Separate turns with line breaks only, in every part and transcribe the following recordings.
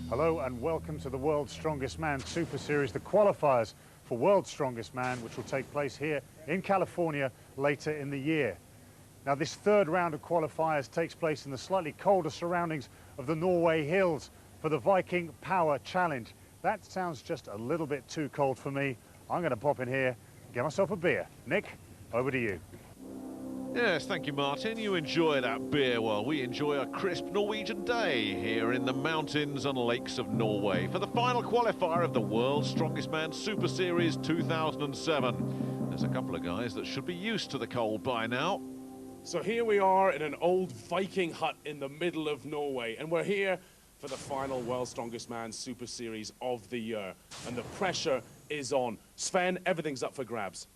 Hello and welcome to the World's Strongest Man Super Series, the qualifiers for World's Strongest Man, which will take place here in California later in the year. Now, this third round of qualifiers takes place in the slightly colder surroundings of the Norway hills for the Viking Power Challenge. That sounds just a little bit too cold for me. I'm going to pop in here and get myself a beer. Nick, over to you.
Yes, thank you, Martin. You enjoy that beer while we enjoy a crisp Norwegian day here in the mountains and lakes of Norway for the final qualifier of the World's Strongest Man Super Series 2007. There's a couple of guys that should be used to the cold by now.
So here we are in an old Viking hut in the middle of Norway, and we're here for the final World's Strongest Man Super Series of the year. And the pressure is on. Sven, everything's up for grabs.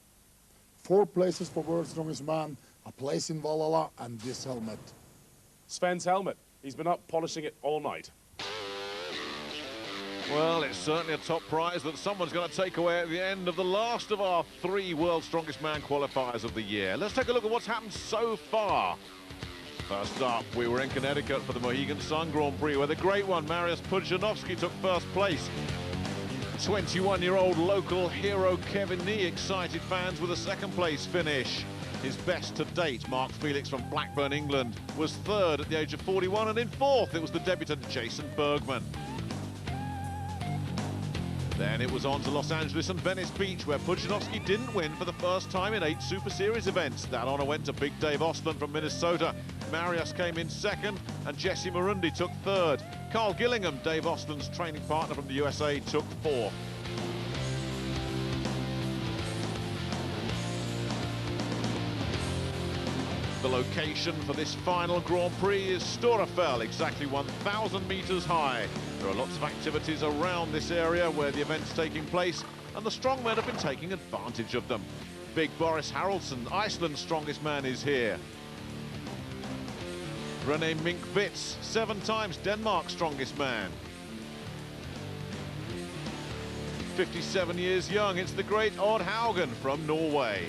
4 places for World's Strongest Man, a place in Valhalla, and this helmet.
Sven's helmet. He's been up polishing it all night.
Well, it's certainly a top prize that someone's going to take away at the end of the last of our 3 World's Strongest Man qualifiers of the year. Let's take a look at what's happened so far. First up, we were in Connecticut for the Mohegan Sun Grand Prix, where the great one, Mariusz Pudzianowski, took first place. 21-year-old local hero Kevin Nee excited fans with a second-place finish. His best to date, Mark Felix from Blackburn, England, was third at the age of 41, and in fourth it was the debutant Jason Bergman. Then it was on to Los Angeles and Venice Beach, where Pudzianowski didn't win for the first time in 8 Super Series events. That honour went to Big Dave Ostlund from Minnesota. Mariusz came in second, and Jesse Marundi took third. Karl Gillingham, Dave Ostlund's training partner from the USA, took fourth. The location for this final Grand Prix is Storefell, exactly 1,000 metres high. There are lots of activities around this area where the event's taking place, and the strongmen have been taking advantage of them. Big Boris Haraldsson, Iceland's strongest man, is here. Rene Mink-Vitz, 7 times Denmark's strongest man. 57 years young, it's the great Odd Haugen from Norway.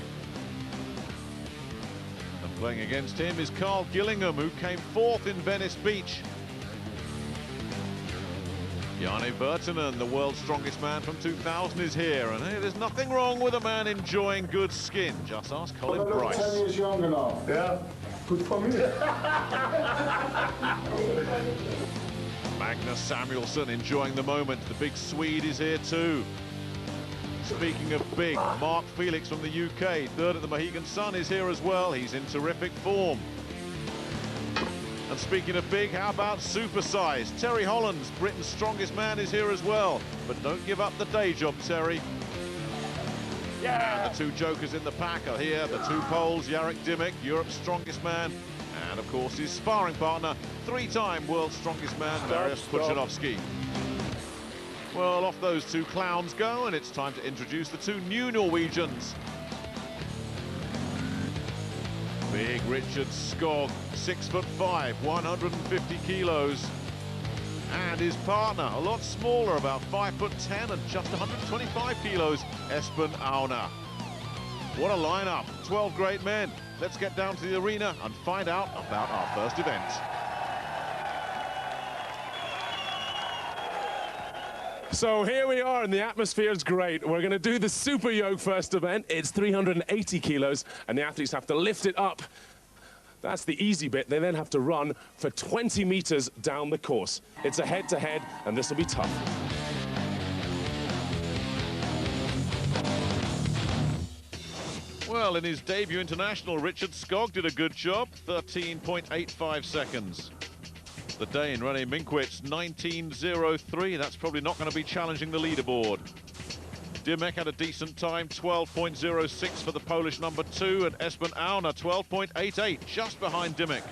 And playing against him is Karl Gillingham, who came 4th in Venice Beach. Janne Virtanen, the world's strongest man from 2000, is here. And hey, there's nothing wrong with a man enjoying good skin. Just ask Colin Bryce.
10 years younger now. Yeah, good for me.
Magnus Samuelsson enjoying the moment. The big Swede is here too. Speaking of big, Mark Felix from the UK, third at the Mohegan Sun, is here as well. He's in terrific form. And speaking of big, how about supersize? Terry Hollands, Britain's strongest man, is here as well. But don't give up the day job, Terry. Yeah. And the 2 jokers in the pack are here. The 2 Poles, Jarek Dymek, Europe's strongest man. And of course his sparring partner, 3-time world's strongest man, Mariusz Pudzianowski. Well, off those 2 clowns go, and it's time to introduce the 2 new Norwegians. Big Richard Skog, 6'5", 150 kilos. And his partner, a lot smaller, about 5'10" and just 125 kilos, Espen Aune. What a lineup, 12 great men. Let's get down to the arena and find out about our first event.
So here we are, and the atmosphere's great. We're going to do the Super Yoke first event. It's 380 kilos, and the athletes have to lift it up. That's the easy bit. They then have to run for 20 meters down the course. It's a head-to-head, and this will be tough.
Well, in his debut international, Richard Skog did a good job, 13.85 seconds. The Dane, Rene Mink-Vitz, 19.03. That's probably not going to be challenging the leaderboard. Dymek had a decent time, 12.06 for the Polish number 2, and Espen Aune, 12.88, just behind Dymek.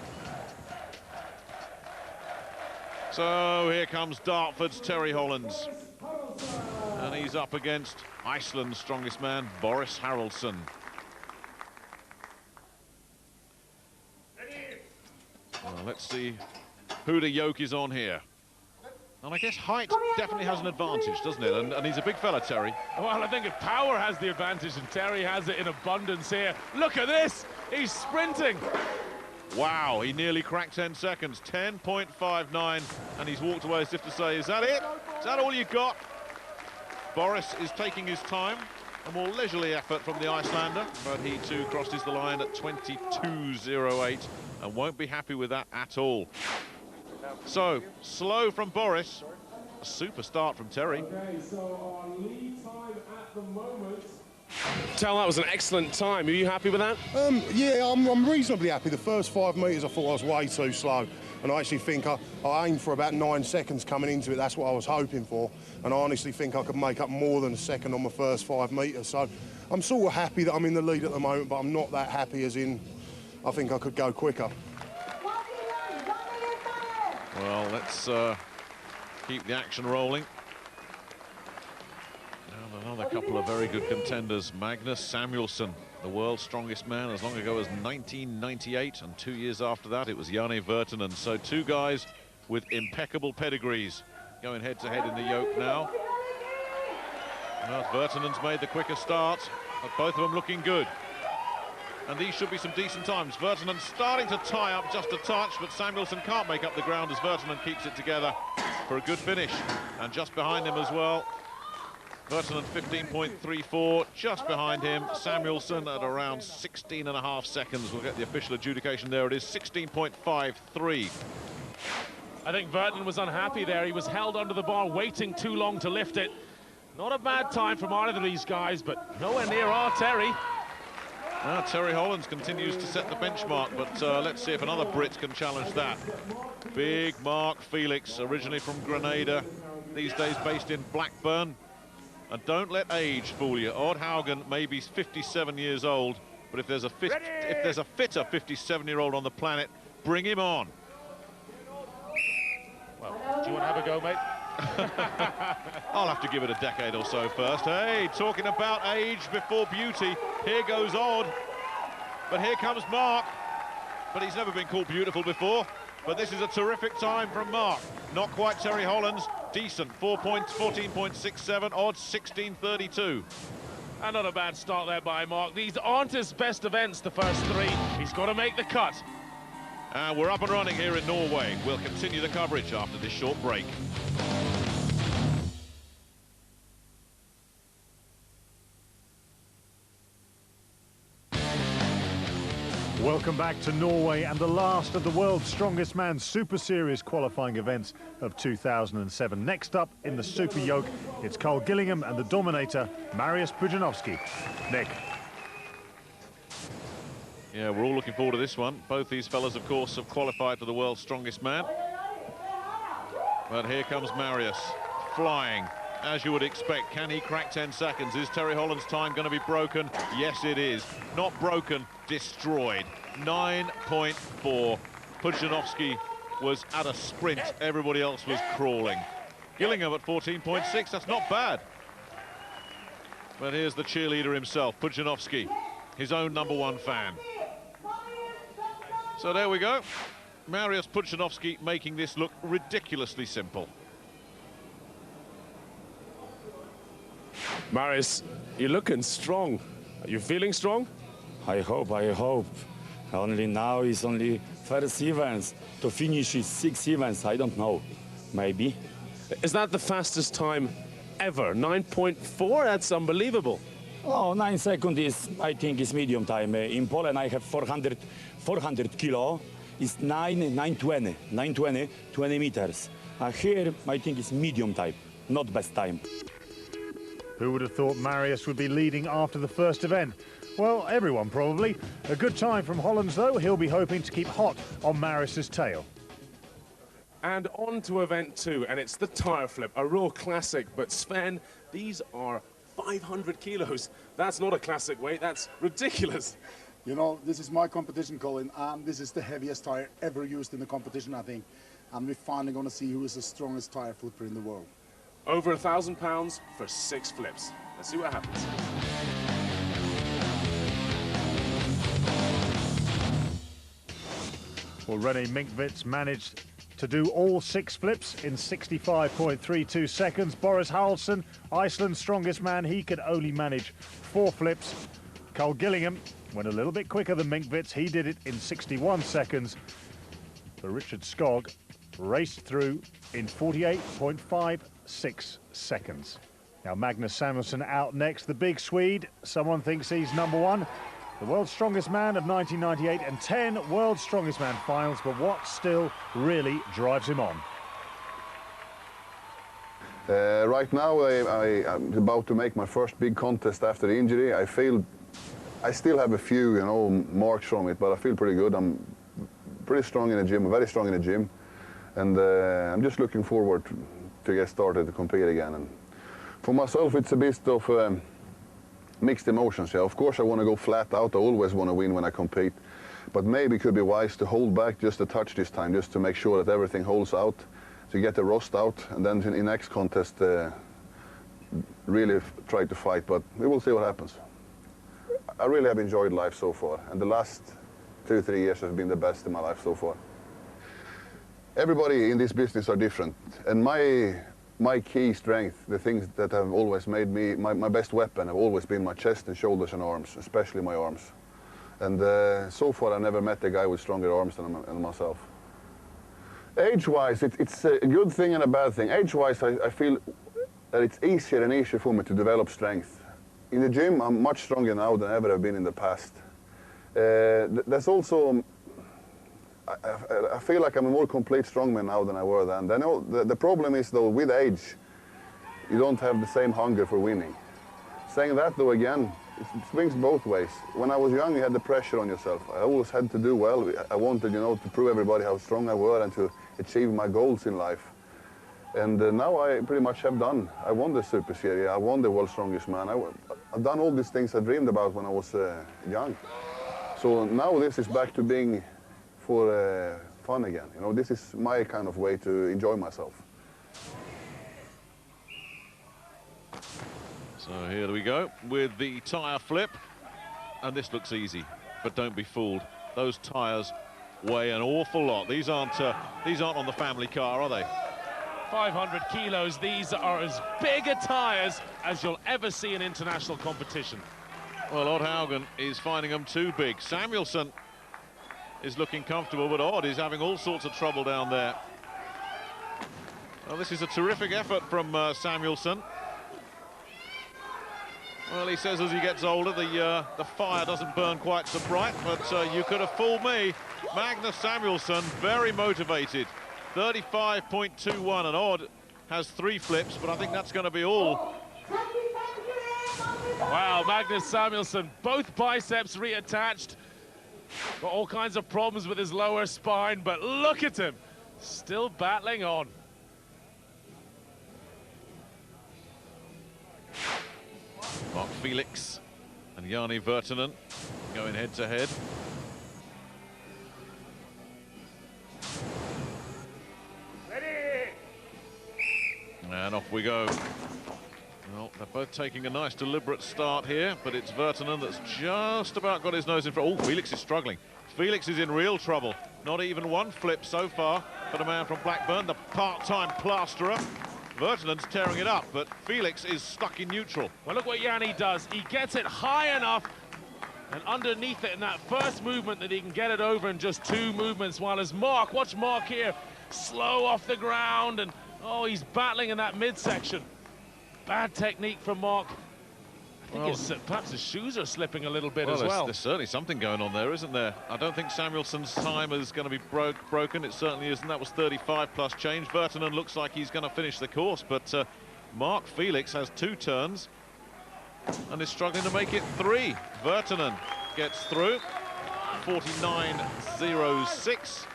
So here comes Dartford's Terry Hollands. And he's up against Iceland's strongest man, Boris Haraldsson. Well, let's see who the yoke is on here. And I guess height definitely has an advantage, doesn't it? And he's a big fella, Terry.
Well, I think if power has the advantage, and Terry has it in abundance here. Look at this! He's sprinting!
Wow, he nearly cracked 10 seconds, 10.59, and he's walked away as if to say, is that it? Is that all you got? Boris is taking his time, a more leisurely effort from the Icelander, but he too crosses the line at 22.08 and won't be happy with that at all. So, slow from Boris, a super start from Terry.
Okay, so our lead time at the moment... Tell, that was an excellent time. Are you happy with that?
Yeah, I'm reasonably happy. The first 5 metres I thought I was way too slow, and I actually think I aimed for about 9 seconds coming into it. That's what I was hoping for, and I honestly think I could make up more than a second on my first 5 metres. So I'm sort of happy that I'm in the lead at the moment, but I'm not that happy as in I think I could go quicker.
Well, let's keep the action rolling. Another couple of very good contenders. Magnus Samuelsson, the world's strongest man as long ago as 1998, and 2 years after that it was Janne Virtanen. So 2 guys with impeccable pedigrees going head-to-head in the yoke now. Well, Virtanen's made the quicker start, but both of them looking good. And these should be some decent times. Virtanen starting to tie up just a touch, but Samuelsson can't make up the ground as Virtanen keeps it together for a good finish. And just behind him as well, Virtanen 15.34, just behind him, Samuelsson at around 16.5 seconds. We'll get the official adjudication. There it is, 16.53.
I think Virtanen was unhappy there. He was held under the bar, waiting too long to lift it. Not a bad time from either of these guys, but nowhere near our Terry.
Terry Hollands continues to set the benchmark, but let's see if another Brit can challenge that. Big Mark Felix, originally from Grenada, these days based in Blackburn. And don't let age fool you. Odd Haugen may be 57 years old, but if there's a fitter 57-year-old on the planet, bring him on.
Well, do you want to have a go, mate?
I'll have to give it a decade or so first. Hey, talking about age before beauty, here goes Odd. But here comes Mark. But he's never been called beautiful before. But this is a terrific time from Mark. Not quite Terry Hollands. Decent, 14.67, odds 16.32.
And not a bad start there by Mark. These aren't his best events, the first 3. He's got to make the cut.
And we're up and running here in Norway. We'll continue the coverage after this short break.
Welcome back to Norway and the last of the World's Strongest Man Super Series qualifying events of 2007. Next up in the Super Yoke, it's Karl Gillingham and the Dominator, Mariusz Pudzianowski. Nick.
Yeah, we're all looking forward to this one. Both these fellas, of course, have qualified for the World's Strongest Man. But here comes Mariusz, flying, as you would expect. Can he crack 10 seconds? Is Terry Holland's time going to be broken? Yes, it is. Not broken, destroyed. 9.4. Pudzianowski was at a sprint. Everybody else was crawling. Gillingham at 14.6. That's not bad. But here's the cheerleader himself, Pudzianowski, his own #1 fan. So there we go. Mariusz Pudzianowski making this look ridiculously simple.
Mariusz, you're looking strong. Are you feeling strong?
I hope. Only now is only first events. To finish is 6 events, I don't know. Maybe.
Is that the fastest time ever? 9.4? That's unbelievable.
Oh, 9 seconds is, I think, is medium time. In Poland, I have 400 kilo. It's 920, 20 meters. Here, I think it's medium time, not best time.
Who would have thought Mariusz would be leading after the first event? Well, everyone probably. A good time from Hollands, though. He'll be hoping to keep hot on Mariusz's tail.
And on to event 2, and it's the tire flip, a real classic. But Sven, these are 500 kilos. That's not a classic weight, that's ridiculous.
You know, this is my competition, Colin, and this is the heaviest tire ever used in the competition, I think. And we're finally going to see who is the strongest tire flipper in the world.
Over 1,000 pounds for 6 flips. Let's see what happens.
Well, René Minkvits managed to do all 6 flips in 65.32 seconds. Boris Halson, Iceland's strongest man, he could only manage 4 flips. Karl Gillingham went a little bit quicker than Minkvits. He did it in 61 seconds. But Richard Skog raced through in 48.56 seconds. Now Magnus Samuelsson out next, the big Swede. Someone thinks he's #1. The world's strongest man of 1998 and 10 world's strongest man finals, but what still really drives him on?
Right now I'm about to make my first big contest after the injury. I feel I still have a few, you know, marks from it, but I feel pretty good. I'm pretty strong in the gym, very strong in the gym, and I'm just looking forward to get started to compete again. And for myself, it's a bit of mixed emotions. Yeah, of course I want to go flat out. I always want to win when I compete, but maybe it could be wise to hold back just a touch this time, just to make sure that everything holds out, to get the rust out, and then in next contest really try to fight. But we will see what happens. I really have enjoyed life so far, and the last 2-3 years have been the best in my life so far. Everybody in this business are different, and my key strength, the things that have always made me, my best weapon have always been my chest and shoulders and arms, especially my arms. And so far I never met a guy with stronger arms than myself. Age-wise, it's a good thing and a bad thing. Age-wise, I feel that it's easier and easier for me to develop strength. In the gym, I'm much stronger now than I ever have been in the past. There's also, I feel like I'm a more complete strongman now than I were then. I know the problem is, though, with age, you don't have the same hunger for winning. Saying that, though, again, it swings both ways. When I was young, you had the pressure on yourself. I always had to do well. I wanted, you know, to prove everybody how strong I were and to achieve my goals in life. And now I pretty much have done. I won the SuperSeries. I won the World's Strongest Man. I've done all these things I dreamed about when I was young. So now this is back to being for fun again. You know, this is my kind of way to enjoy myself.
So here we go with the tyre flip, and this looks easy, but don't be fooled. Those tyres weigh an awful lot. These aren't on the family car, are they?
500 kilos. These are as big a tyres as you'll ever see in international competition.
Well, Odd Haugen is finding them too big. Samuelsson is looking comfortable, but Odd is having all sorts of trouble down there. Well, this is a terrific effort from Samuelsson. Well, he says as he gets older, the fire doesn't burn quite so bright, but you could have fooled me. Magnus Samuelsson, very motivated. 35.21, and Odd has 3 flips, but I think that's going to be all.
Wow, Magnus Samuelsson, both biceps reattached. Got all kinds of problems with his lower spine, but look at him, still battling on.
Mark Felix and Janne Virtanen going head-to-head. And off we go. Well, they're both taking a nice deliberate start here, but it's Virtanen that's just about got his nose in front. Oh, Felix is struggling. Felix is in real trouble. Not even 1 flip so far for the man from Blackburn, the part-time plasterer. Virtanen's tearing it up, but Felix is stuck in neutral.
Well, look what Janne does. He gets it high enough and underneath it in that first movement that he can get it over in just 2 movements, while as Mark, watch Mark here, slow off the ground, and oh, he's battling in that midsection. Bad technique from Mark. I think perhaps his shoes are slipping a little bit as well.
There's certainly something going on there, isn't there? I don't think Samuelsson's time is going to be broken. It certainly isn't. That was 35 plus change. Virtanen looks like he's going to finish the course, but Mark Felix has 2 turns and is struggling to make it 3. Virtanen gets through, 49.06,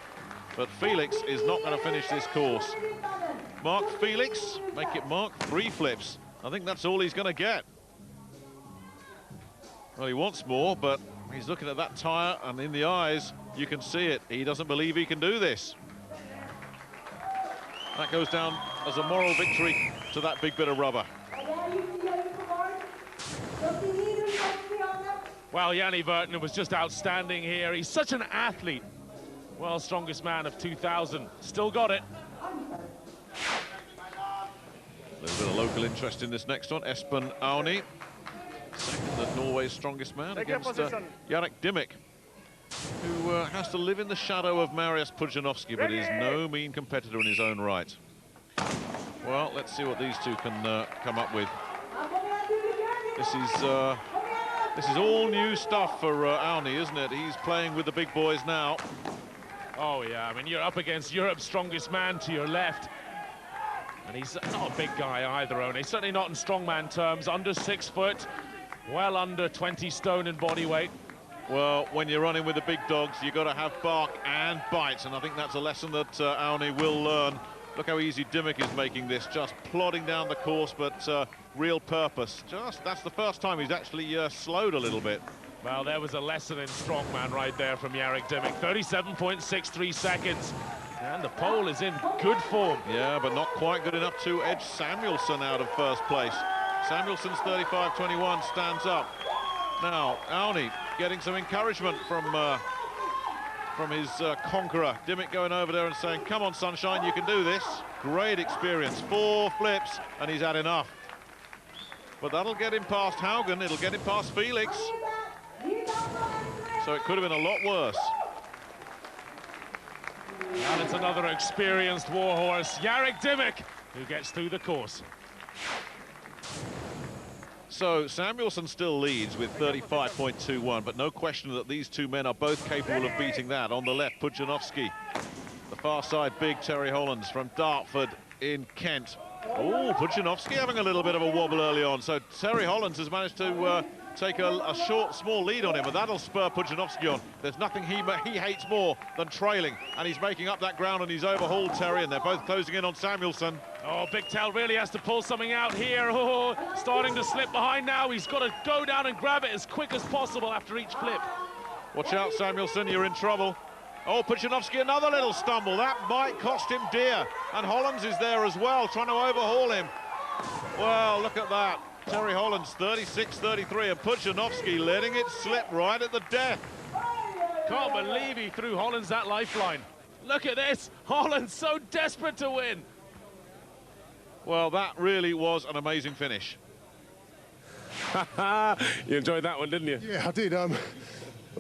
but Felix is not going to finish this course. Mark Felix, make it Mark, 3 flips. I think that's all he's going to get. Well, he wants more, but he's looking at that tyre, and in the eyes, you can see it. He doesn't believe he can do this. That goes down as a moral victory to that big bit of rubber.
Well, Janne Virtanen was just outstanding here. He's such an athlete. World's strongest man of 2000. Still got it.
A little bit of local interest in this next one. Espen Aune, second at Norway's strongest man, against Jarek Dymek, who has to live in the shadow of Mariusz Pudzianowski, but is no mean competitor in his own right. Well, let's see what these two can come up with. This is all new stuff for Aune, isn't it? He's playing with the big boys now.
Oh yeah, I mean, you're up against Europe's strongest man to your left. And he's not a big guy either, Aune. Certainly not in strongman terms. Under 6 foot, well under 20 stone in body weight.
Well, when you're running with the big dogs, you've got to have bark and bite, and I think that's a lesson that Aune will learn. Look how easy Dymek is making this, just plodding down the course, but real purpose. That's the first time he's actually slowed a little bit.
Well, there was a lesson in strongman right there from Jarek Dymek. 37.63 seconds. And the pole is in good form.
Yeah, but not quite good enough to edge Samuelsson out of first place. Samuelsson's 35.21 stands up. Now, Aune getting some encouragement from his conqueror. Dymek going over there and saying, come on, sunshine, you can do this. Great experience. 4 flips, and he's had enough. But that'll get him past Haugen. It'll get him past Felix. So it could have been a lot worse.
And it's another experienced warhorse, Jarek Dymek, who gets through the course.
So Samuelsson still leads with 35.21, but no question that these two men are both capable of beating that. On the left, Pudzianowski. The far side, big Terry Hollands from Dartford in Kent. Oh, Pudzianowski having a little bit of a wobble early on. So Terry Hollands has managed to take a small lead on him, and that'll spur Pudzianowski on. There's nothing he hates more than trailing, and he's making up that ground, and he's overhauled Terry, and they're both closing in on Samuelsson.
Oh, Big Tel really has to pull something out here. Oh, starting to slip behind now. He's got to go down and grab it as quick as possible after each flip.
Watch out, Samuelsson, you're in trouble. Oh, Pudzianowski, another little stumble. That might cost him dear. And Hollands is there as well, trying to overhaul him. Well, look at that. Terry Hollands, 36.33, and Pudzianowski letting it slip right at the death.
Can't believe he threw Hollands that lifeline. Look at this. Hollands so desperate to win.
Well, that really was an amazing finish.
You enjoyed that one, didn't you?
Yeah, I did.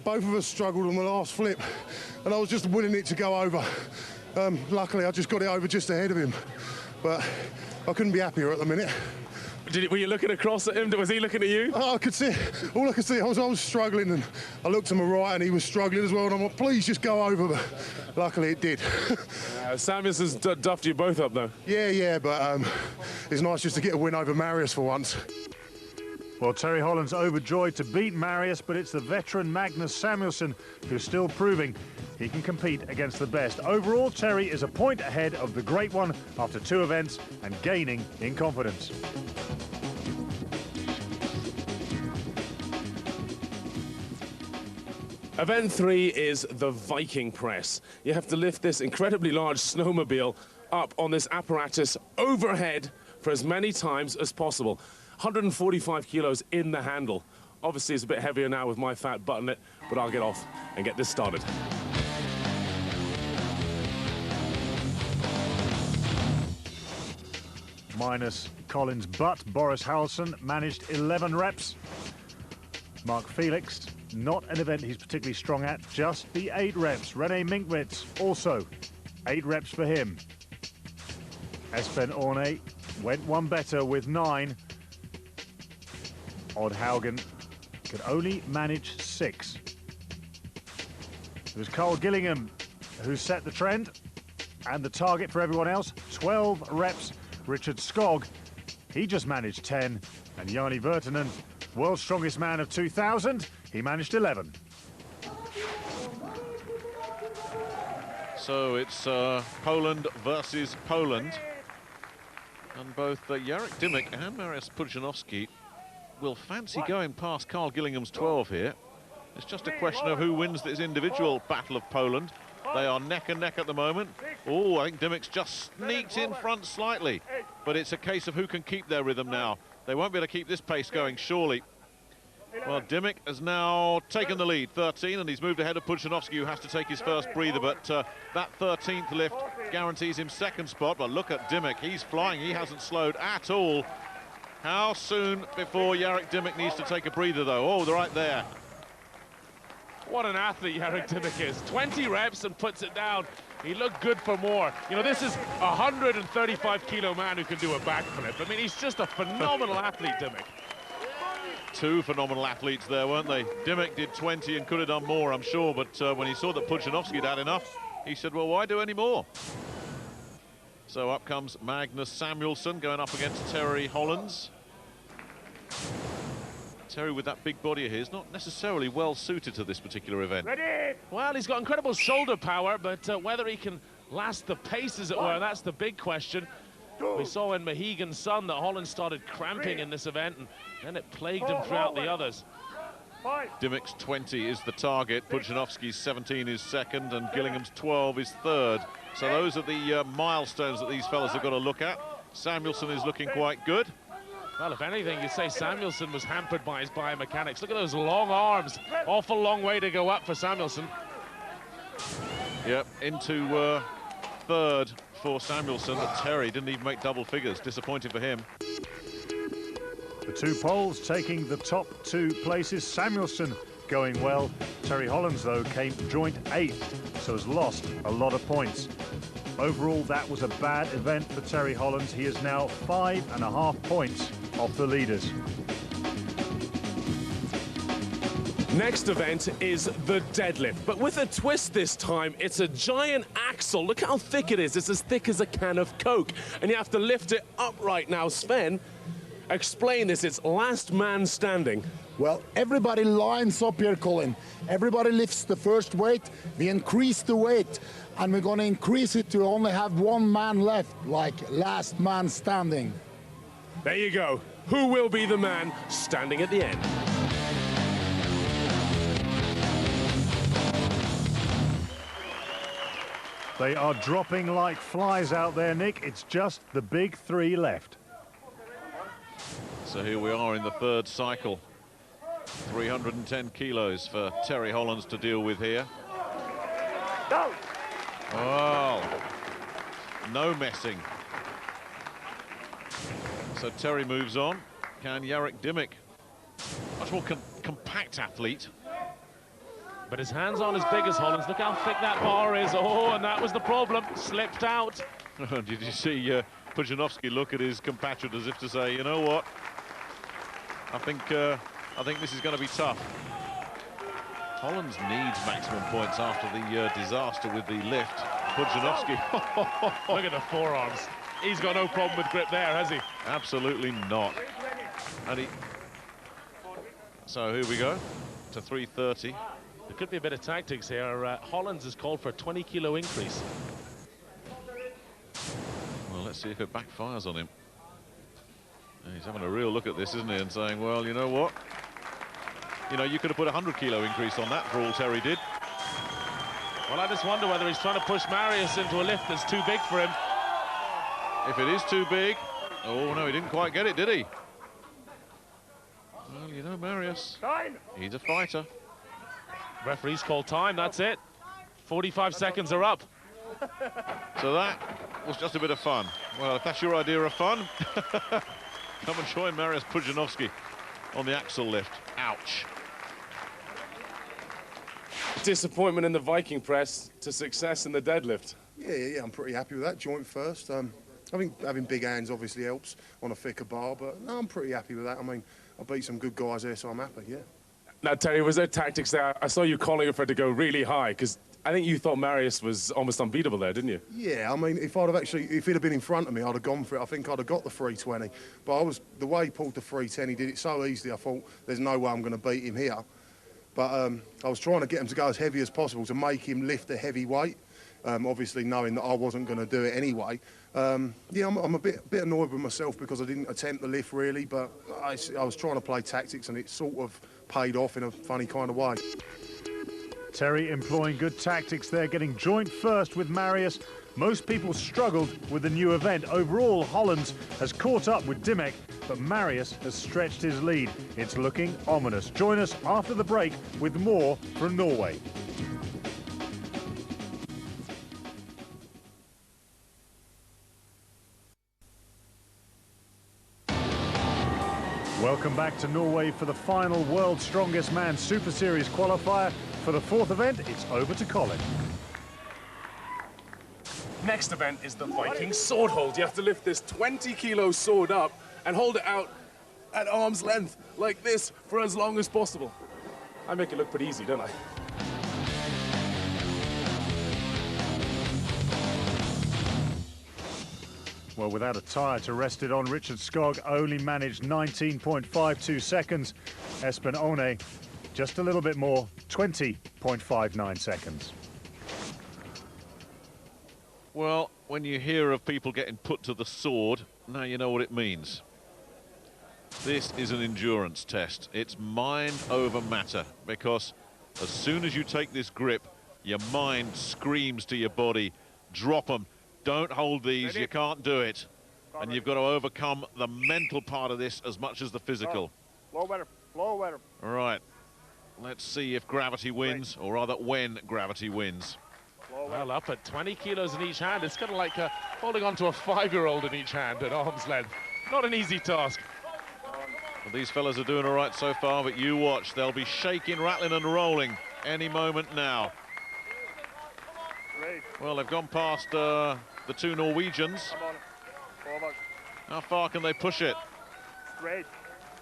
Both of us struggled on the last flip, and I was just willing it to go over. Luckily, I just got it over just ahead of him, but I couldn't be happier at the minute.
Were you looking across at him? Was he looking at you?
Oh, I could see. All I could see, I was struggling, and I looked to my right, and he was struggling as well. And I'm like, please just go over. But luckily, it did.
Samuelsson's duffed you both up, though.
Yeah, but it's nice just to get a win over Mariusz for once.
Well, Terry Hollands overjoyed to beat Mariusz, but it's the veteran Magnus Samuelsson who's still proving he can compete against the best. Overall, Terry is a point ahead of the Great One after 2 events and gaining in confidence.
Event 3 is the Viking Press. You have to lift this incredibly large snowmobile up on this apparatus overhead for as many times as possible. 145 kilos in the handle. Obviously, it's a bit heavier now with my fat butt in it, but I'll get off and get this started.
Minus Colin's butt, Boris Halson managed 11 reps. Mark Felix, not an event he's particularly strong at, just the 8 reps. René Minkwitz, also 8 reps for him. Espen Aune went one better with 9. Odd Haugen could only manage 6. It was Karl Gillingham who set the trend, and the target for everyone else, 12 reps. Richard Skog, he just managed 10, and Janne Virtanen, world's strongest man of 2000, he managed 11.
So it's Poland versus Poland, and both Jarek Dymek and Mariusz Pudzianowski will fancy going past Karl Gillingham's 12 here. It's just a question of who wins this individual battle of Poland. They are neck and neck at the moment. Oh, I think Dymek's just sneaked in front slightly, but it's a case of who can keep their rhythm now. They won't be able to keep this pace going, surely. Well, Dymek has now taken the lead, 13, and he's moved ahead of Pudzianowski, who has to take his first breather, but that 13th lift guarantees him second spot. But look at Dymek, he's flying, he hasn't slowed at all. How soon before Jarek Dymek needs to take a breather, though? Oh, they're right there.
What an athlete Jarek Dymek is. 20 reps and puts it down. He looked good for more. You know, this is a 135-kilo man who can do a backflip. I mean, he's just a phenomenal athlete, Dymek.
Two phenomenal athletes there, weren't they? Dymek did 20 and could have done more, I'm sure, but when he saw that Pudzianowski had had enough, he said, well, why do any more? So up comes Magnus Samuelsson going up against Terry Hollands. Terry, with that big body of his, not necessarily well suited to this particular event.
Ready? Well, he's got incredible shoulder power, but whether he can last the pace, as it were, that's the big question. We saw in Mohegan Sun that Holland started cramping in this event, and then it plagued him throughout the others.
Dymek's 20 is the target, Pudzianowski's 17 is second, and Gillingham's 12 is third. So those are the milestones that these fellas have got to look at. Samuelsson is looking quite good.
Well, if anything, you'd say Samuelsson was hampered by his biomechanics. Look at those long arms. Awful long way to go up for Samuelsson.
Yep, into third for Samuelsson, but Terry didn't even make double figures. Disappointing for him.
The two Poles taking the top two places. Samuelsson going well. Terry Hollands, though, came joint 8th, so has lost a lot of points. Overall, that was a bad event for Terry Hollands. He is now 5.5 points off the leaders.
Next event is the deadlift, but with a twist this time. It's a giant axle. Look how thick it is. It's as thick as a can of Coke, and you have to lift it upright. Now, Sven, explain this. It's last man standing.
Well, everybody lines up here, Colin. Everybody lifts the first weight. We increase the weight, and we're going to increase it to only have one man left, like last man standing.
There you go. Who will be the man standing at the end?
They are dropping like flies out there, Nick. It's just the big 3 left.
So here we are in the third cycle. 310 kilos for Terry Hollands to deal with here. Oh, no messing. So Terry moves on. Can Jarek Dymek, much more compact athlete.
But his hands aren't as big as Hollands. Look how thick that bar is. Oh, and that was the problem. Slipped out.
Did you see Pudzianowski look at his compatriot as if to say, you know what? I think this is going to be tough. Hollands needs maximum points after the disaster with the lift. Pudzianowski.
Look at the forearms. He's got no problem with grip there, has he?
Absolutely not. And so here we go to 330.
There could be a bit of tactics here. Hollands has called for a 20-kilo increase.
Well, let's see if it backfires on him. He's having a real look at this, isn't he, and saying, well, you know what? You know, you could have put a 100-kilo increase on that for all Terry did.
Well, I just wonder whether he's trying to push Mariusz into a lift that's too big for him.
If it is too big... Oh, no, he didn't quite get it, did he? Well, you know, Mariusz, he's a fighter.
Referee's called time, that's it. 45 seconds are up.
So that was just a bit of fun. Well, if that's your idea of fun, come and join Mariusz Pudzianowski on the axle lift. Ouch.
Disappointment in the Viking Press to success in the deadlift.
Yeah, I'm pretty happy with that. Joint first. I think having big hands obviously helps on a thicker bar, but no, I'm pretty happy with that. I mean, I beat some good guys there, so I'm happy, yeah.
Now, Terry, was there tactics there? I saw you calling for it to go really high, because I think you thought Mariusz was almost unbeatable there, didn't you?
Yeah, I mean, if he'd have been in front of me, I'd have gone for it. I think I'd have got the 320. But the way he pulled the 310, he did it so easily, I thought, there's no way I'm going to beat him here. But I was trying to get him to go as heavy as possible to make him lift a heavy weight, obviously knowing that I wasn't going to do it anyway. Yeah, I'm a bit annoyed with myself because I didn't attempt the lift really, but I was trying to play tactics and it sort of paid off in a funny kind of way.
Terry employing good tactics there, getting joint first with Mariusz. Most people struggled with the new event. Overall, Hollands has caught up with Dymek, but Mariusz has stretched his lead. It's looking ominous. Join us after the break with more from Norway. Welcome back to Norway for the final World's Strongest Man Super Series qualifier. For the fourth event, it's over to Colin.
Next event is the Viking sword hold. You have to lift this 20-kilo sword up and hold it out at arm's length like this for as long as possible. I make it look pretty easy, don't I?
Well, without a tyre to rest it on, Richard Skog only managed 19.52 seconds. Espen Aune just a little bit more, 20.59 seconds.
Well, when you hear of people getting put to the sword, now you know what it means. This is an endurance test. It's mind over matter, because as soon as you take this grip, your mind screams to your body, drop them. Don't hold these, you can't do it. And you've got to overcome the mental part of this as much as the physical.
All
right, let's see if gravity wins, or rather when gravity wins.
Well, up at 20 kilos in each hand, it's kind of like holding on to a 5-year-old in each hand at arm's length. Not an easy task.
Well, these fellas are doing all right so far, but you watch, they'll be shaking, rattling and rolling any moment now. Well, they've gone past the two Norwegians. How far can they push it?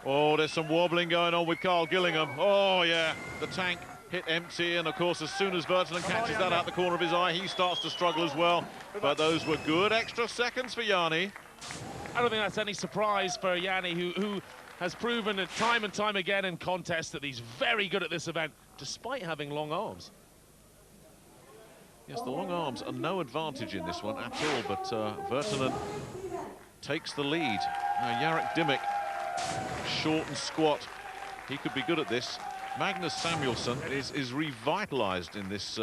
Oh, there's some wobbling going on with Karl Gillingham. Oh, yeah, the tank hit empty, and of course, as soon as Virtanen catches that out the corner of his eye, he starts to struggle as well. But those were good extra seconds for Janne.
I don't think that's any surprise for Janne, who has proven it time and time again in contests that he's very good at this event, despite having long arms.
Yes, the long arms are no advantage in this one at all, but Virtanen takes the lead. Now, Jarek Dymek, short and squat. He could be good at this. Magnus Samuelsson is revitalized in this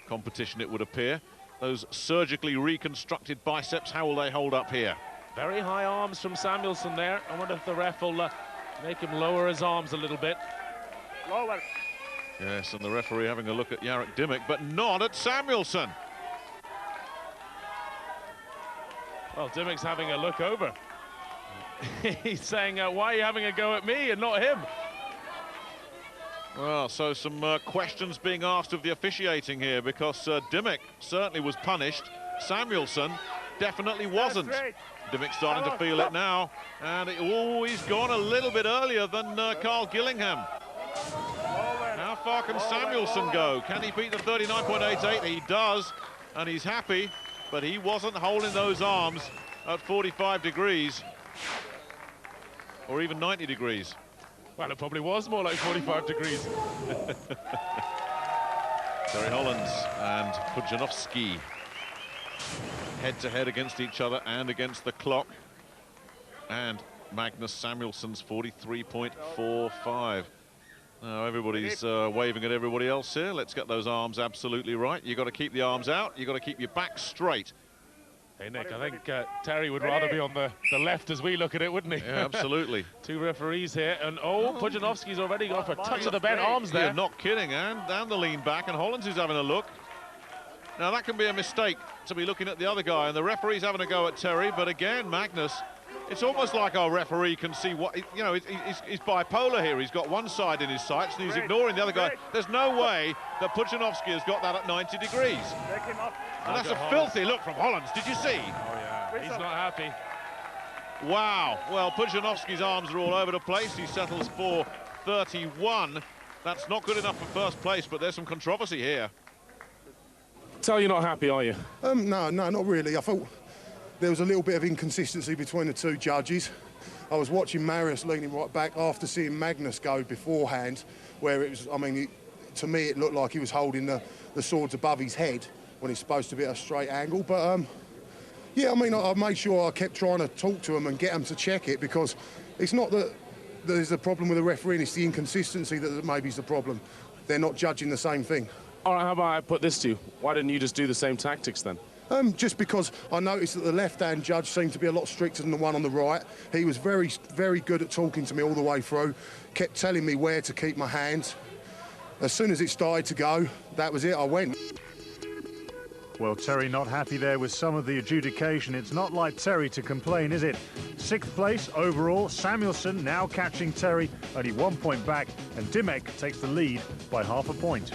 competition, it would appear. Those surgically reconstructed biceps, how will they hold up here?
Very high arms from Samuelsson there. I wonder if the ref will make him lower his arms a little bit.
Lower.
Yes, and the referee having a look at Jarek Dymek, but not at Samuelsson.
Well, Dymek's having a look over. He's saying, why are you having a go at me and not him?
Well, so some questions being asked of the officiating here, because Dymek certainly was punished. Samuelsson definitely wasn't. Dymek's starting to feel it now, and he's gone a little bit earlier than Karl Gillingham. How far can Samuelsson go? Can he beat the 39.88? He does, and he's happy, but he wasn't holding those arms at 45 degrees, or even 90 degrees.
Well, it probably was more like 45 degrees.
Terry Hollands and Pudzianowski head-to-head against each other and against the clock. And Magnus Samuelsson's 43.45. Now everybody's waving at everybody else here. Let's get those arms absolutely right. You've got to keep the arms out. You've got to keep your back straight.
Hey, Nick, I think Terry would rather be on the left as we look at it, wouldn't he?
Yeah, absolutely.
Two referees here, and Pudzianowski's already gone for a touch of the bent arms there.
You're not kidding, and the lean back, and Hollands is having a look. Now, that can be a mistake to be looking at the other guy, and the referee's having a go at Terry, but again, Magnus, it's almost like our referee can see what, you know, he's bipolar here. He's got one side in his sights, and he's ignoring the other guy. There's no way that Pudzianowski has got that at 90 degrees. And that's a filthy look from Hollands. Did you see?
Oh, yeah. He's not happy.
Wow. Well, Pudzianowski's arms are all over the place. He settles for 31. That's not good enough for first place, but there's some controversy here.
Tell you're not happy, are you?
No, not really. I thought there was a little bit of inconsistency between the two judges. I was watching Mariusz leaning right back after seeing Magnus go beforehand, where it was, I mean, to me it looked like he was holding the swords above his head when it's supposed to be at a straight angle. But yeah, I mean, I made sure I kept trying to talk to him and get him to check it, because it's not that there's a problem with the referee, it's the inconsistency that maybe is the problem. They're not judging the same thing.
All right, how about I put this to you? Why didn't you just do the same tactics then?
Just because I noticed that the left-hand judge seemed to be a lot stricter than the one on the right. He was very, very good at talking to me all the way through, kept telling me where to keep my hands. As soon as it started to go, that was it, I went.
Well, Terry not happy there with some of the adjudication. It's not like Terry to complain, is it? 6th place overall. Samuelsson now catching Terry, only 1 point back, and Dymek takes the lead by ½ a point.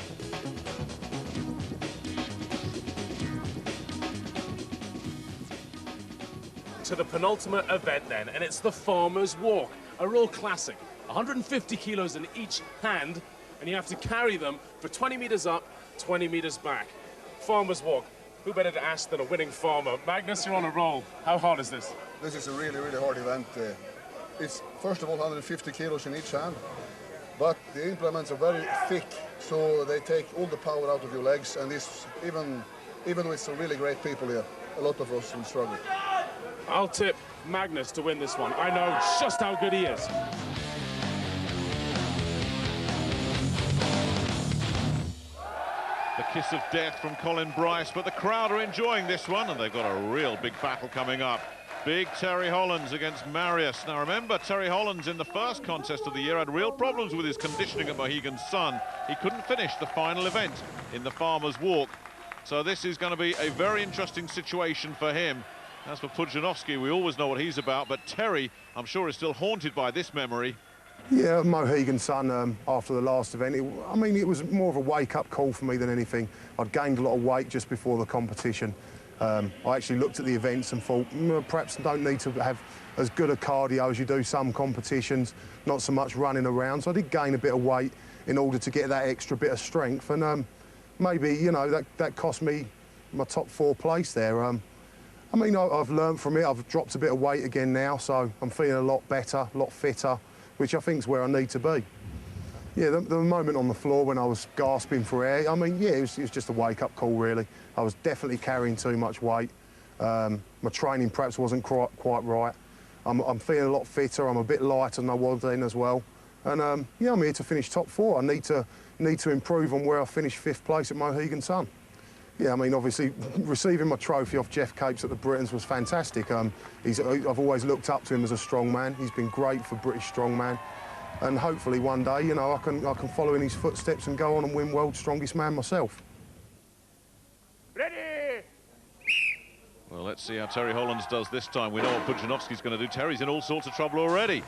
To the penultimate event then, and it's the Farmer's Walk, a real classic. 150 kilos in each hand, and you have to carry them for 20 meters up, 20 meters back. Farmer's Walk, who better to ask than a winning farmer? Magnus, you're on a roll. How hard is this?
This is a really, really hard event. It's, first of all, 150 kilos in each hand, but the implements are very thick, so they take all the power out of your legs, and this, even with some really great people here, a lot of us will struggle.
I'll tip Magnus to win this one. I know just how good he is.
The kiss of death from Colin Bryce, but the crowd are enjoying this one, and they've got a real big battle coming up. Big Terry Hollands against Mariusz. Now remember, Terry Hollands in the first contest of the year had real problems with his conditioning at Mohegan Sun. He couldn't finish the final event in the Farmer's Walk. So this is going to be a very interesting situation for him. As for Pudzianowski, we always know what he's about, but Terry, I'm sure, is still haunted by this memory.
Yeah, Mohegan Sun, after the last event, it was more of a wake-up call for me than anything. I'd gained a lot of weight just before the competition. I actually looked at the events and thought, perhaps don't need to have as good a cardio as you do some competitions, not so much running around. So I did gain a bit of weight in order to get that extra bit of strength, and maybe, you know, that cost me my top 4 place there. I've learned from it. I've dropped a bit of weight again now, so I'm feeling a lot better, a lot fitter, which I think is where I need to be. Yeah, the moment on the floor when I was gasping for air, yeah, it was just a wake-up call, really. I was definitely carrying too much weight. My training perhaps wasn't quite right. I'm feeling a lot fitter. I'm a bit lighter than I was then as well. And yeah, I'm here to finish top 4. I need to improve on where I finished 5th place at Mohegan Sun. Yeah, obviously, receiving my trophy off Jeff Capes at the Britons was fantastic. I've always looked up to him as a strongman. He's been great for British strongman. And hopefully one day, you know, I can follow in his footsteps and go on and win World's Strongest Man myself.
Ready!
Well, let's see how Terry Hollands does this time. We know what Pudzianowski's going to do. Terry's in all sorts of trouble already.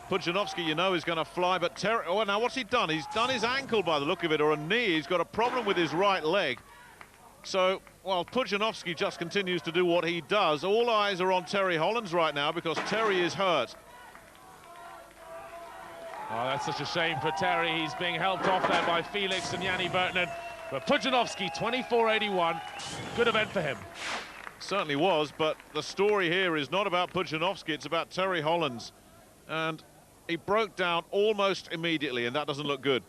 Pudzianowski, you know, is going to fly, but Terry... Oh, now what's he done? He's done his ankle by the look of it, or a knee. He's got a problem with his right leg. So, while Pudzianowski just continues to do what he does, all eyes are on Terry Hollands right now because Terry is hurt.
Oh, that's such a shame for Terry. He's being helped off there by Felix and Janne Virtanen. But Pudzianowski, 24.81. Good event for him.
Certainly was, but the story here is not about Pudzianowski, it's about Terry Hollands. And he broke down almost immediately, and that doesn't look good.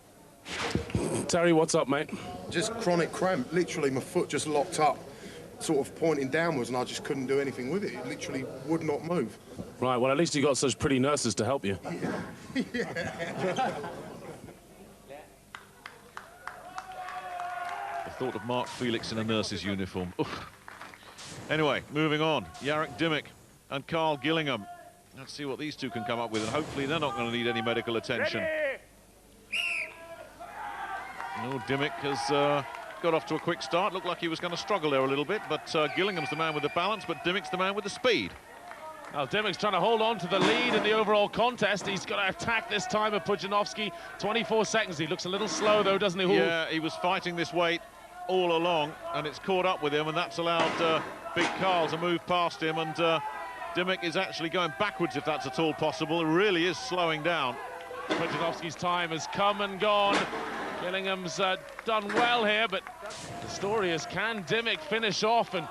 Terry, what's up, mate?
Just chronic cramp. Literally, my foot just locked up, sort of pointing downwards, and I just couldn't do anything with it. It literally would not move.
Right, well, at least you got such pretty nurses to help you.
The thought of Mark Felix in a nurse's uniform. Oof. Anyway, moving on. Jarek Dymek and Karl Gillingham. Let's see what these two can come up with, and hopefully they're not going to need any medical attention.
Ready?
Oh, Dymek has got off to a quick start. Looked like he was going to struggle there a little bit, but Gillingham's the man with the balance, but Dymek's the man with the speed.
Well, Dymek's trying to hold on to the lead in the overall contest. He's got to attack this time of Pudzianowski. 24 seconds. He looks a little slow, though, doesn't he?
Yeah, he was fighting this weight all along, and it's caught up with him, and that's allowed Big Karl to move past him, and Dymek is actually going backwards, if that's at all possible. It really is slowing down.
Pudzianowski's time has come and gone. Gillingham's done well here, but the story is, can Dymek finish off and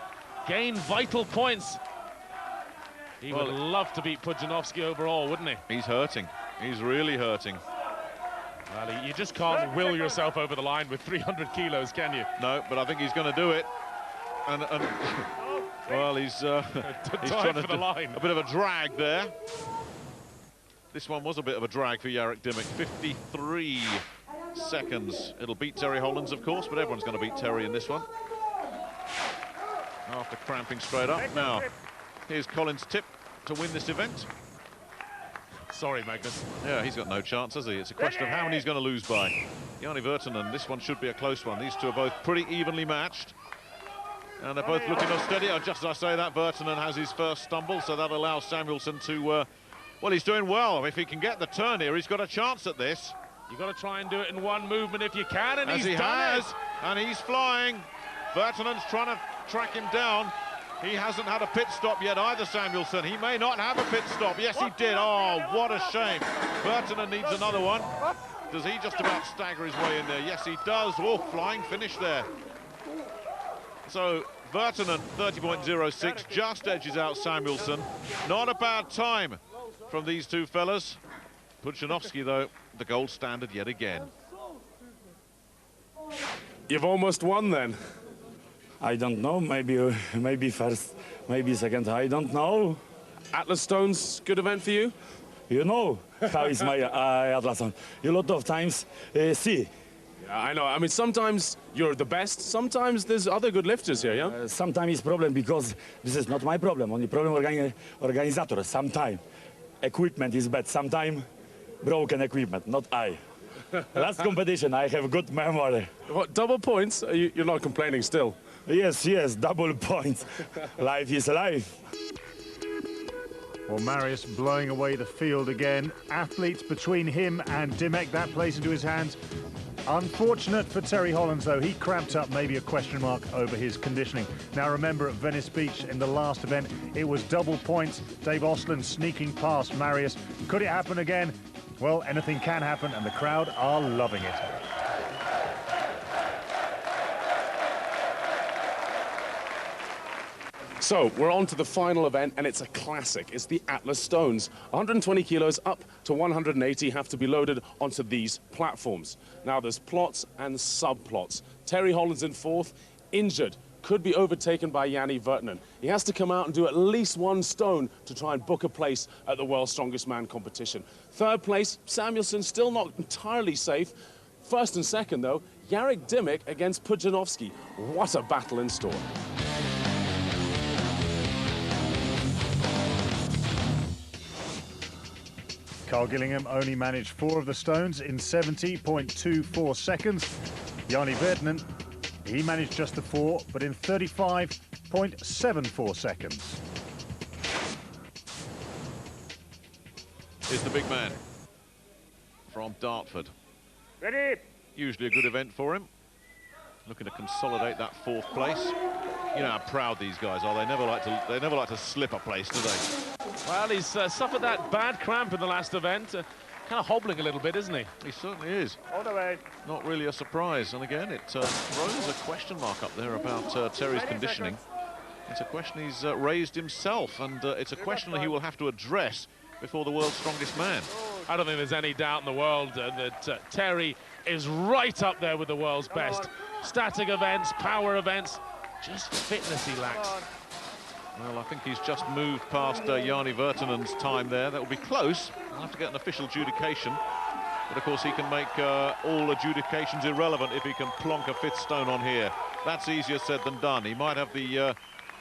gain vital points? He would love to beat Pudzianowski overall, wouldn't he?
He's hurting. He's really hurting.
Well, you just can't will yourself over the line with 300 kilos, can you?
No, but I think he's going to do it. And well, he's trying to
for the line.
A bit of a drag there. This one was a bit of a drag for Jarek Dymek. 53 seconds. It'll beat Terry Hollands, of course, but everyone's going to beat Terry in this one. after cramping straight up. Now, here's Colin's tip to win this event.
Sorry, Magnus.
Yeah, he's got no chance, has he? It's a question of how many he's going to lose by. Janne Virtanen, this one should be a close one. These two are both pretty evenly matched. And they're both looking unsteady. Just as I say that, Virtanen has his first stumble, so that allows Samuelsson to, well, he's doing well. If he can get the turn here, he's got a chance at this.
You've got to try and do it in one movement if you can, and
As
he's done it.
And he's flying. Virtanen's trying to track him down. He hasn't had a pit stop yet either, Samuelsson. He may not have a pit stop. Yes, he did. Oh, what a shame. Virtanen needs another one. Does he just about stagger his way in there? Yes, he does. Oh, flying finish there. So, Virtanen, 30.06, just edges out Samuelsson. Not a bad time from these two fellas. Pudzianowski, though, the gold standard yet again.
You've almost won, then.
I don't know, maybe first, maybe second, I don't know.
Atlas Stones, good event for you?
You know how is my Atlas Stone. A lot of times, see.
Yeah, I know. I mean, sometimes you're the best. Sometimes there's other good lifters here, yeah?
Sometimes it's problem because this is not my problem. Only problem organizer. Sometimes equipment is bad. Sometimes broken equipment, not I. Last competition, I have good memory.
What, double points? You're not complaining still?
Yes, double points. Life is life.
Well, Mariusz blowing away the field again. Athletes between him and Dymek, that plays into his hands. Unfortunate for Terry Hollands, though. He cramped up, maybe a question mark over his conditioning. Now, remember, at Venice Beach in the last event, it was double points. Dave Ostlund sneaking past Mariusz. Could it happen again? Well, anything can happen, and the crowd are loving it.
So, we're on to the final event, and it's a classic. It's the Atlas Stones. 120 kilos up to 180 have to be loaded onto these platforms. Now, there's plots and subplots. Terry Hollands in fourth, injured. Could be overtaken by Janne Virtanen. He has to come out and do at least one stone to try and book a place at the World's Strongest Man competition. Third place, Samuelsson, still not entirely safe. First and second, though, Jarek Dymek against Pudzianowski. What a battle in store.
Karl Gillingham only managed 4 of the stones in 70.24 seconds. Janne Virtanen, he managed just the 4, but in 35.74 seconds.
Here's the big man from Dartford.
Ready?
Usually a good event for him. Looking to consolidate that 4th place. You know how proud these guys are. They never like to slip a place, do they?
Well, he's suffered that bad cramp in the last event. Kind of hobbling a little bit, isn't he?
He certainly is.
All the way.
Not really a surprise. And again, it throws a question mark up there about Terry's conditioning. It's a question he's raised himself, and it's a question that he will have to address before the world's strongest man.
I don't think there's any doubt in the world that Terry is right up there with the world's best. Static events, power events, just fitness he lacks.
Well, I think he's just moved past Janne Virtanen's time there. That will be close. I'll have to get an official adjudication. But, of course, he can make all adjudications irrelevant if he can plonk a 5th stone on here. That's easier said than done. He might have the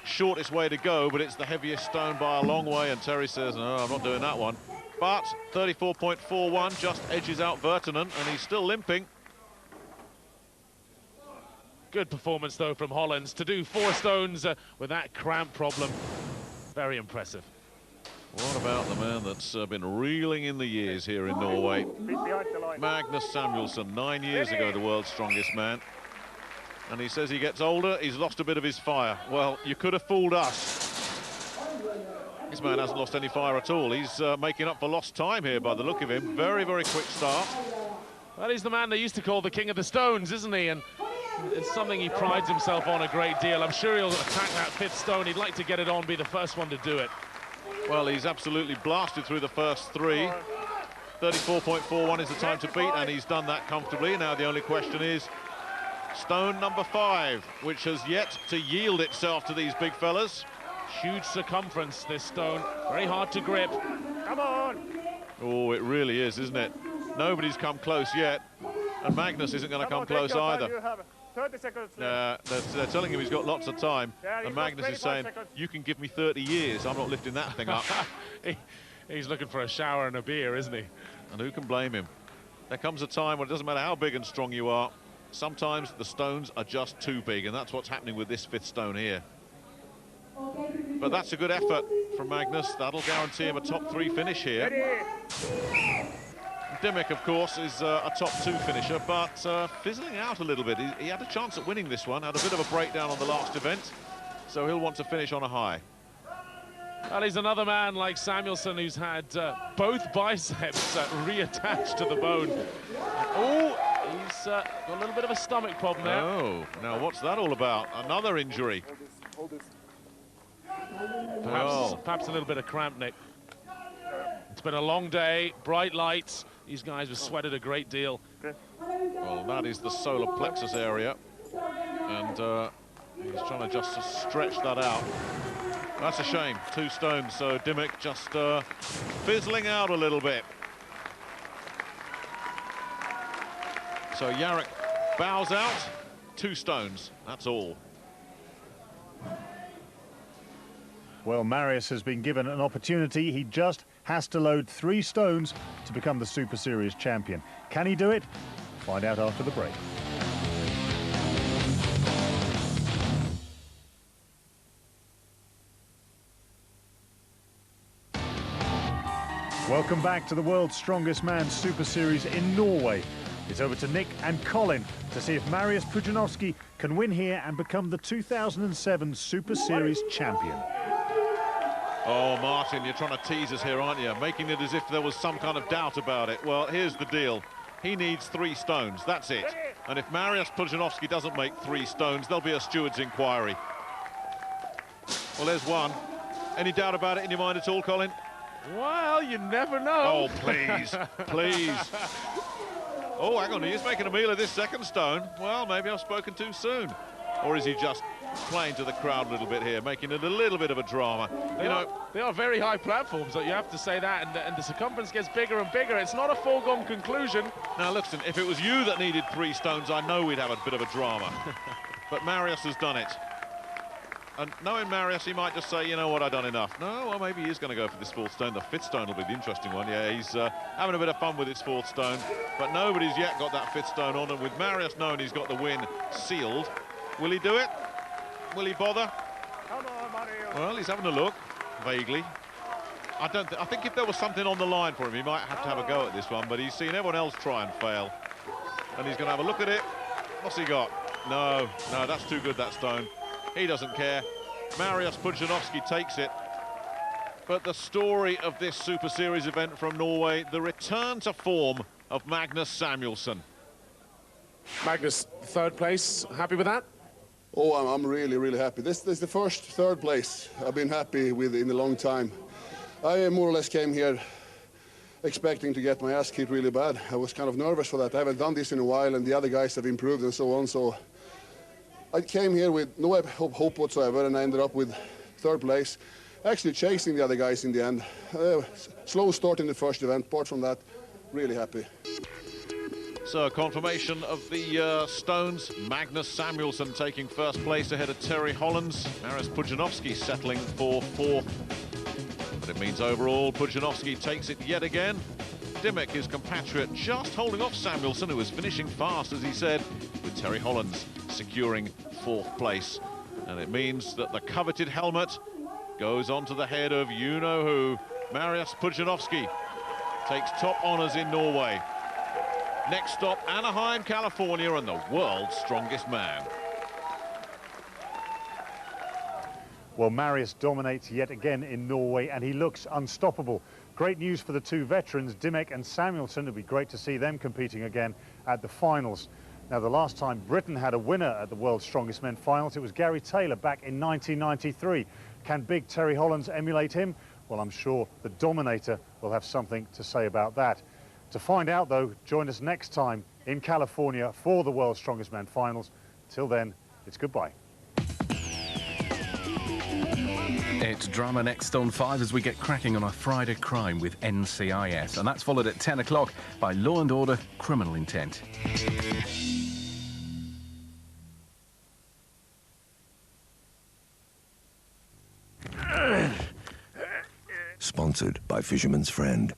shortest way to go, but it's the heaviest stone by a long way, and Terry says, no, I'm not doing that one. But 34.41 just edges out Virtanen, and he's still limping.
Good performance, though, from Hollands to do 4 stones with that cramp problem. Very impressive.
What about the man that's been reeling in the years here in Norway? Magnus Samuelsson, 9 years ago, the world's strongest man. And he says he gets older, he's lost a bit of his fire. Well, you could have fooled us. This man hasn't lost any fire at all. He's making up for lost time here by the look of him. Very, very quick start.
Well, he's the man they used to call the King of the Stones, isn't he? And it's something he prides himself on a great deal. I'm sure he'll attack that 5th stone. He'd like to get it on, be the first one to do it.
Well, he's absolutely blasted through the first 3. 34.41 is the time to beat, and he's done that comfortably. Now the only question is stone number 5, which has yet to yield itself to these big fellas.
Huge circumference, this stone. Very hard to grip.
Come on!
Oh, it really is, isn't it? Nobody's come close yet, and Magnus isn't going to come close either.
30 seconds.
They're telling him he's got lots of time,
Yeah,
and Magnus is saying, you can give me 30 years, I'm not lifting that thing up.
He's looking for a shower and a beer, isn't he?
And who can blame him? There comes a time when it doesn't matter how big and strong you are, sometimes the stones are just too big, and that's what's happening with this 5th stone here. But that's a good effort from Magnus. That'll guarantee him a top 3 finish here. Dymek, of course, is a top 2 finisher, but fizzling out a little bit. He had a chance at winning this one, had a bit of a breakdown on the last event, so he'll want to finish on a high.
Well, he's another man like Samuelsson who's had both biceps reattached to the bone. Oh, he's got a little bit of a stomach problem there.
Oh, now what's that all about? Another injury.
Perhaps a little bit of cramp, Nick. It's been a long day, bright lights. These guys have sweated a great deal.
Well, that is the solar plexus area, and he's trying to just stretch that out. That's a shame. 2 stones, so Dymek just fizzling out a little bit. So Jarek bows out, 2 stones, that's all.
Well, Mariusz has been given an opportunity. He just has to load 3 stones to become the Super Series champion. Can he do it? Find out after the break. Welcome back to the World's Strongest Man Super Series in Norway. It's over to Nick and Colin to see if Mariusz Pudzianowski can win here and become the 2007 Super Series champion.
Oh, Martin, you're trying to tease us here, aren't you? Making it as if there was some kind of doubt about it. Well, here's the deal. He needs 3 stones, that's it. And if Mariusz Pudzianowski doesn't make 3 stones, there'll be a steward's inquiry. Well, there's one. Any doubt about it in your mind at all, Colin?
Well, you never know.
Oh, please, please. Oh, hang on, he's making a meal of this 2nd stone. Well, maybe I've spoken too soon. Or is he just playing to the crowd a little bit here, making it a little bit of a drama?
They are very high platforms, you have to say that, and the circumference gets bigger and bigger. It's not a foregone conclusion.
Now, listen, if it was you that needed 3 stones, I know we'd have a bit of a drama. But Mariusz has done it. And knowing Mariusz, he might just say, you know what, I've done enough. No, well, maybe he is going to go for this 4th stone. The 5th stone will be the interesting one. Yeah, he's having a bit of fun with his 4th stone, but nobody's yet got that 5th stone on, and with Mariusz knowing he's got the win sealed, will he do it? Will he bother? Well, he's having a look, vaguely. I think if there was something on the line for him, he might have to have a go at this one, but he's seen everyone else try and fail. And he's going to have a look at it. What's he got? No, that's too good, that stone. He doesn't care. Mariusz Pudzianowski takes it. But the story of this Super Series event from Norway, the return to form of Magnus Samuelsson.
Magnus, 3rd place, happy with that?
Oh, I'm really, really happy. This is the first 3rd place I've been happy with in a long time. I more or less came here expecting to get my ass kicked really bad. I was kind of nervous for that. I haven't done this in a while, and the other guys have improved and so on. So I came here with no hope whatsoever, and I ended up with 3rd place, actually chasing the other guys in the end. Slow start in the first event. Apart from that, really happy.
So, confirmation of the stones. Magnus Samuelsson taking 1st place ahead of Terry Hollands. Mariusz Pudzianowski settling for 4th. But it means overall, Pudzianowski takes it yet again. Dymek, his compatriot, just holding off Samuelsson, who was finishing fast, as he said, with Terry Hollands securing 4th place. And it means that the coveted helmet goes onto the head of you-know-who. Mariusz Pudzianowski takes top honours in Norway. Next stop, Anaheim, California, and the world's strongest man.
Well, Mariusz dominates yet again in Norway, and he looks unstoppable. Great news for the 2 veterans, Dymek and Samuelsson. It'll be great to see them competing again at the finals. Now, the last time Britain had a winner at the World's Strongest Men finals, it was Gary Taylor back in 1993. Can big Terry Hollands emulate him? Well, I'm sure the Dominator will have something to say about that. To find out, though, join us next time in California for the World's Strongest Man finals. Till then, it's goodbye.
It's drama next on 5 as we get cracking on a Friday crime with NCIS. And that's followed at 10 o'clock by Law & Order Criminal Intent.
Sponsored by Fisherman's Friend.